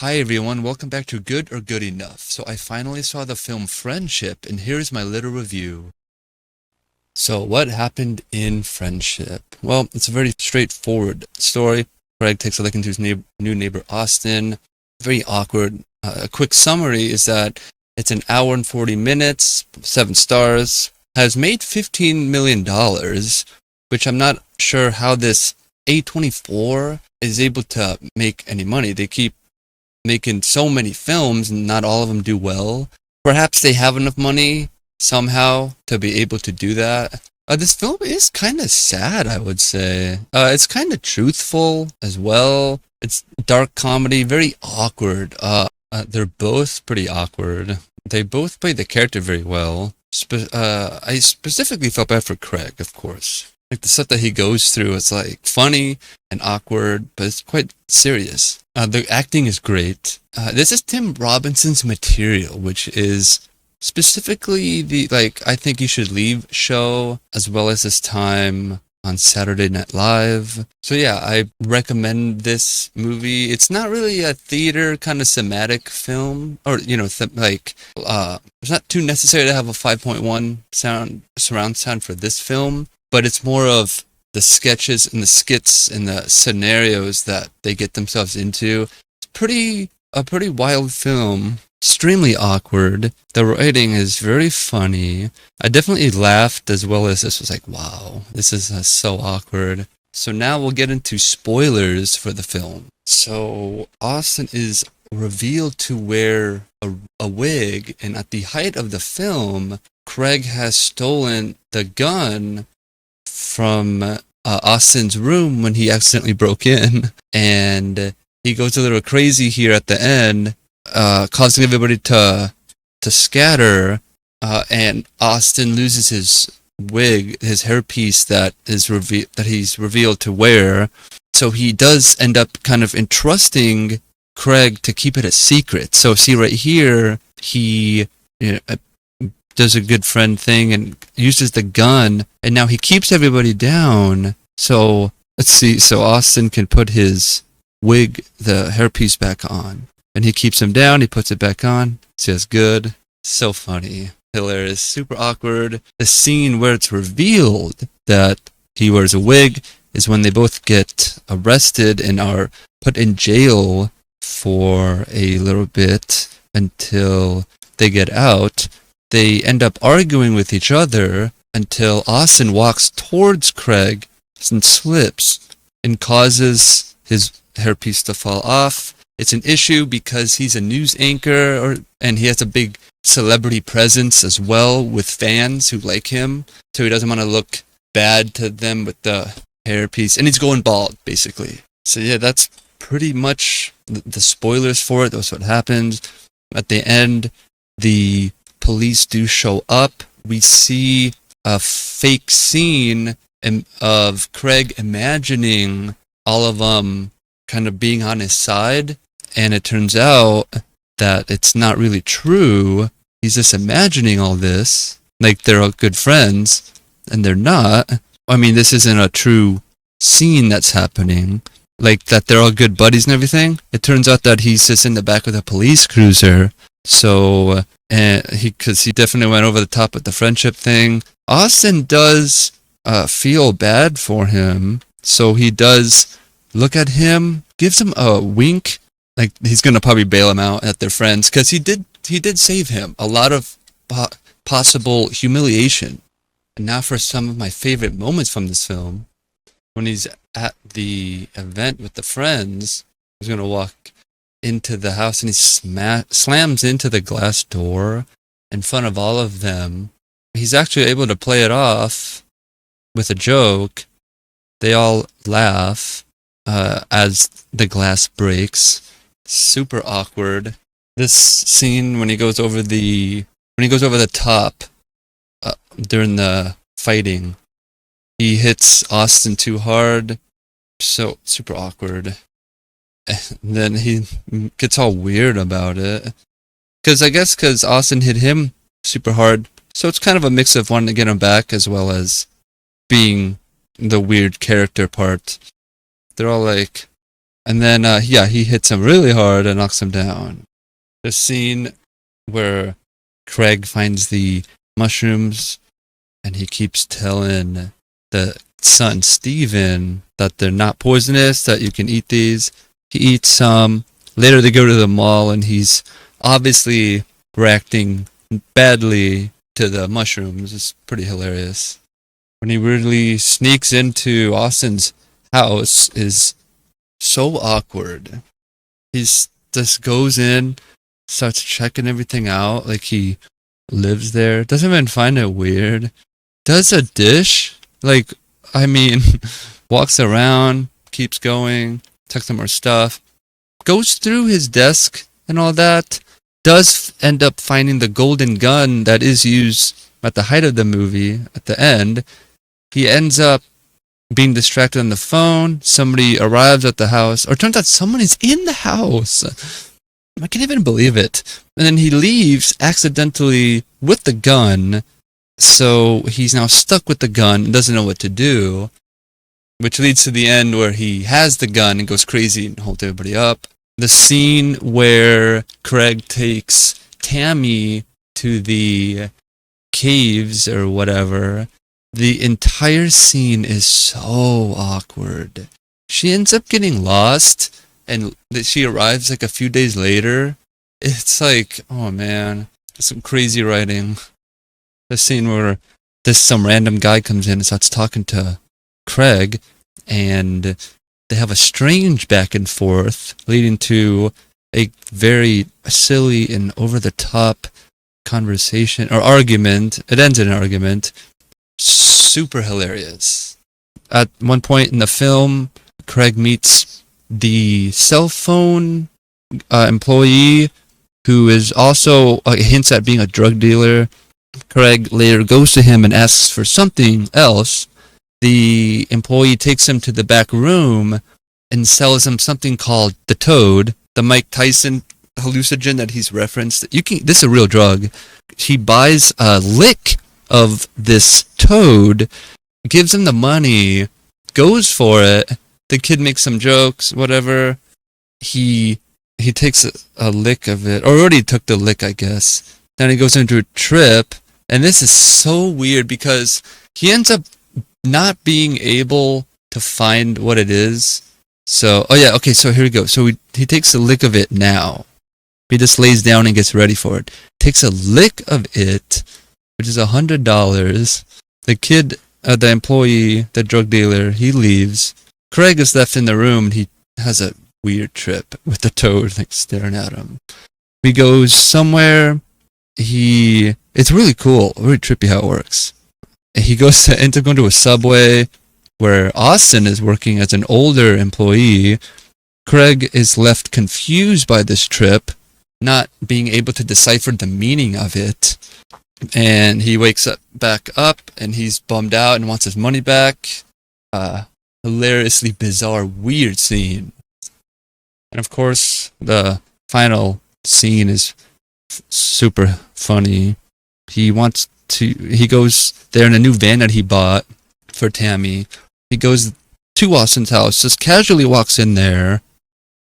Hi everyone, welcome back to Good or Good Enough. So I finally saw the film Friendship, and here's my little review. So what happened in Friendship? Well, it's a very straightforward story. Greg takes a look into his new neighbor Austin. Very awkward. A quick summary is that it's an hour and 40 minutes, 7 stars, has made $15 million, which I'm not sure how this A24 is able to make any money. They keep making so many films and not all of them do well. Perhaps they have enough money somehow to be able to do that. This film is kind of sad, I would say. It's kind of truthful as well. It's dark comedy, very awkward. They're both pretty awkward. They both play the character very well. I specifically felt bad for Craig, of course. Like the stuff that he goes through is like funny and awkward, but it's quite serious. The acting is great. This is Tim Robinson's material, which is specifically I think You Should Leave show, as well as his time on Saturday Night Live. So yeah, I recommend this movie. It's not really a theater kind of thematic film, or it's not too necessary to have a 5.1 surround sound for this film, but it's more of the sketches and the skits and the scenarios that they get themselves into. It's a pretty wild film. Extremely awkward. The writing is very funny. I definitely laughed, as well as this was like, wow, this is so awkward. So now we'll get into spoilers for the film. So Austin is revealed to wear a wig, and at the height of the film, Craig has stolen the gun from Austin's room when he accidentally broke in, and he goes a little crazy here at the end, causing everybody to scatter, and Austin loses his wig, his hairpiece that he's revealed to wear. So he does end up kind of entrusting Craig to keep it a secret. So see right here, he does a good friend thing and uses the gun, and now he keeps everybody down. So let's see, so Austin can put his wig, the hairpiece, back on, and he keeps him down, he puts it back on. See, that's good. So funny, hilarious, super awkward. The scene where it's revealed that he wears a wig is when they both get arrested and are put in jail for a little bit until they get out. They end up arguing with each other until Austin walks towards Craig and slips and causes his hairpiece to fall off. It's an issue because he's a news anchor, and he has a big celebrity presence as well with fans who like him, so he doesn't want to look bad to them with the hairpiece, and he's going bald, basically. So yeah, that's pretty much the spoilers for it. That's what happens. At the end, the police do show up. We see a fake scene of Craig imagining all of them kind of being on his side, and it turns out that it's not really true. He's just imagining all this, like they're all good friends, and they're not. I mean, this isn't a true scene that's happening, like that they're all good buddies and everything. It turns out that he's just in the back of a police cruiser. So, because he definitely went over the top with the friendship thing. Austin does feel bad for him, so he does look at him, gives him a wink, like he's gonna probably bail him out at their friends, because he did save him a lot of possible humiliation. And now for some of my favorite moments from this film. When he's at the event with the friends, he's gonna walk into the house and he slams into the glass door in front of all of them. He's actually able to play it off with a joke. They all laugh as the glass breaks. Super awkward. This scene when he goes over the top during the fighting, he hits Austin too hard. So super awkward. And then he gets all weird about it. Because Austin hit him super hard. So it's kind of a mix of wanting to get him back as well as being the weird character part. They're all like, And then, yeah, he hits him really hard and knocks him down. The scene where Craig finds the mushrooms and he keeps telling the son, Steven, that they're not poisonous, that you can eat these. He eats some. Later they go to the mall and he's obviously reacting badly to the mushrooms. It's pretty hilarious. When he weirdly sneaks into Austin's house is so awkward. He's just goes in, starts checking everything out like he lives there. Doesn't even find it weird. Does a dish. Like, I mean, walks around, keeps going, checks some more stuff, goes through his desk and all that. Does end up finding the golden gun that is used at the height of the movie at the end. He ends up being distracted on the phone. Somebody arrives at the house, or turns out someone is in the house. I can't even believe it. And then he leaves accidentally with the gun. So he's now stuck with the gun and doesn't know what to do, which leads to the end where he has the gun and goes crazy and holds everybody up. The scene where Craig takes Tammy to the caves or whatever, the entire scene is so awkward. She ends up getting lost and she arrives like a few days later. It's like, oh man, some crazy writing. The scene where some random guy comes in and starts talking to Craig, and they have a strange back and forth, leading to a very silly and over-the-top conversation, or argument. It ends in an argument. Super hilarious. At one point in the film, Craig meets the cell phone employee, who is also hints at being a drug dealer. Craig later goes to him and asks for something else. The employee takes him to the back room and sells him something called the Toad, the Mike Tyson hallucinogen that he's referenced. This is a real drug. He buys a lick of this Toad, gives him the money, goes for it. The kid makes some jokes, whatever. He takes a lick of it, or already took the lick, I guess. Then he goes into a trip, and this is so weird because he ends up not being able to find what it is. So, so here we go. So he takes a lick of it now. He just lays down and gets ready for it. Takes a lick of it, which is $100. The kid, the employee, the drug dealer, he leaves. Craig is left in the room, and he has a weird trip with the Toad like staring at him. He goes somewhere. It's really cool, really trippy how it works. He ends up going to a Subway where Austin is working as an older employee. Craig is left confused by this trip, not being able to decipher the meaning of it. And he wakes back up and he's bummed out and wants his money back. Hilariously bizarre, weird scene. And of course, the final scene is super funny. He goes there in a new van that he bought for Tammy. He goes to Austin's house, just casually walks in there,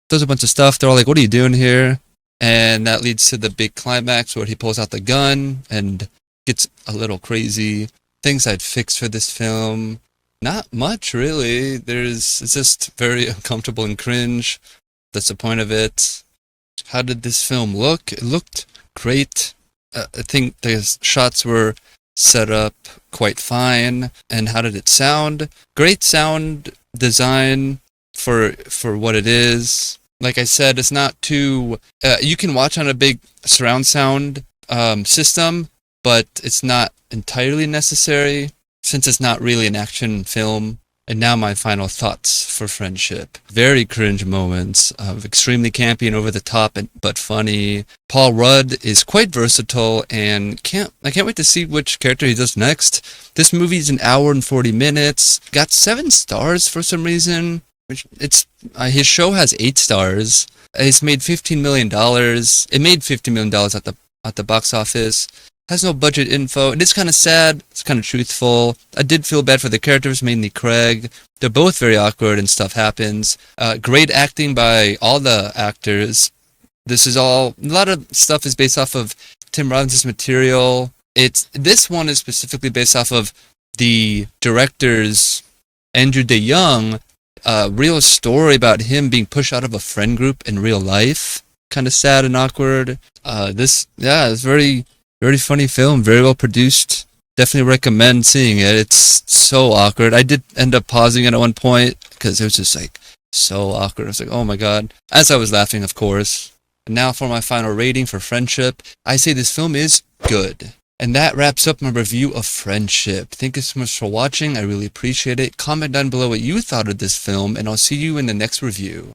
does a bunch of stuff. They're all like, "What are you doing here?" And that leads to the big climax where he pulls out the gun and gets a little crazy. Things I'd fix for this film. Not much, really. It's just very uncomfortable and cringe. That's the point of it. How did this film look? It looked great. I think the shots were set up quite fine. And how did it sound? Great sound design for what it is. Like I said, it's not too... you can watch on a big surround sound system, but it's not entirely necessary since it's not really an action film. And now my final thoughts for Friendship. Very cringe moments, extremely campy and over the top, but funny. Paul Rudd is quite versatile, and I can't wait to see which character he does next. This movie's an hour and 40 minutes. Got 7 stars for some reason. His show has 8 stars. It's made $15 million. It made $50 million at the box office. has no budget info. It is kind of sad. It's kind of truthful. I did feel bad for the characters, mainly Craig. They're both very awkward and stuff happens. Great acting by all the actors. This is all, a lot of stuff is based off of Tim Robbins' material. This one is specifically based off of the director's Andrew DeYoung, real story about him being pushed out of a friend group in real life. Kind of sad and awkward. It's very, very funny film, very well produced. Definitely recommend seeing it. It's so awkward. I did end up pausing it at one point because it was just like so awkward. I was like, oh my god. As I was laughing, of course. And now for my final rating for Friendship. I say this film is good. And that wraps up my review of Friendship. Thank you so much for watching. I really appreciate it. Comment down below what you thought of this film, and I'll see you in the next review.